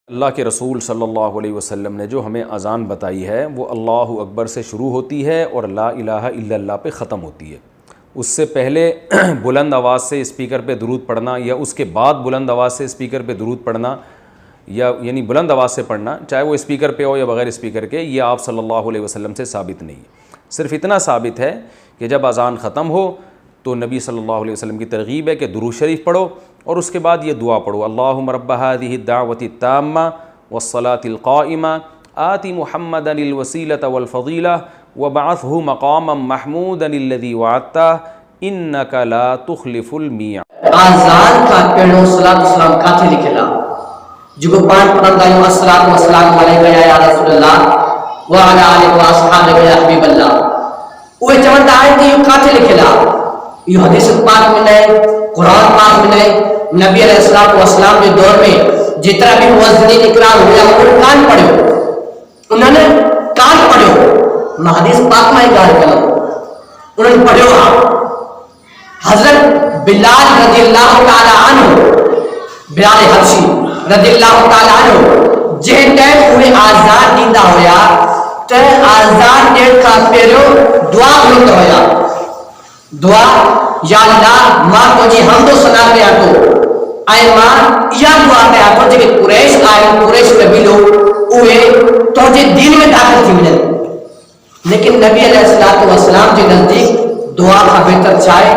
اللہ کے رسول صلی اللہ علیہ وسلم نے جو ہمیں اذان بتائی ہے وہ اللہ اکبر سے شروع ہوتی ہے اور لا الہ الا اللہ پہ ختم ہوتی ہے۔ اس سے پہلے بلند آواز سے اسپیکر پہ درود پڑھنا یا اس کے بعد بلند آواز سے اسپیکر پہ درود پڑھنا یا یعنی بلند آواز سے پڑھنا، چاہے وہ اسپیکر پہ ہو یا بغیر اسپیکر کے، یہ آپ صلی اللہ علیہ وسلم سے ثابت نہیں ہے۔ صرف اتنا ثابت ہے کہ جب اذان ختم ہو تو نبی صلی اللہ علیہ وسلم کی ترغیب ہے کہ درود شریف پڑھو اور اس کے بعد یہ دعا پڑھو، اللہم رب هذه الدعوة التامة والصلاة القائمة آت محمدا الوسیلة والفضیلة وبعثه مقاما محمودا الذی وعدته انك لا تخلف المیعاد۔ آزان کا پہلو صلاۃ والسلام کاتھے لکھلا جو پان پڑھندا ہے الصلاۃ والسلام علیک یا رسول اللہ وعلی آلہ واصحابہ یا حبیب اللہ، وہ چوندا ہے کہ یہ کاتھے لکھلا، یہ حدیث پاک میں نہیں، قرآن پاک میں نہیں۔ نبی علیہ الصلوۃ والسلام کے دور میں جتنا بھی مؤذنین اکرام ہویا وہ کان پڑھو، انہوں نے کان پڑھو، میں حدیث پاک میں گال کروں، انہوں نے پڑھو۔ حضرت بلال رضی اللہ تعالی عنہ، بلال حبشی رضی اللہ تعالی عنہ جن ٹائم ہوئے آزان دیندا ہویا تے آزان دین کا پہلو دعا کرتا ہویا، دعا یا اللہ ماں تجھے حمد و ثنا کیا تو اے ماں یا دعا کیا تو جے قریش آئے، قریش نبی لوگ اوے تجھے دین میں داخل تھی ملے، لیکن نبی علیہ الصلوۃ والسلام کے نزدیک دعا کا بہتر چاہے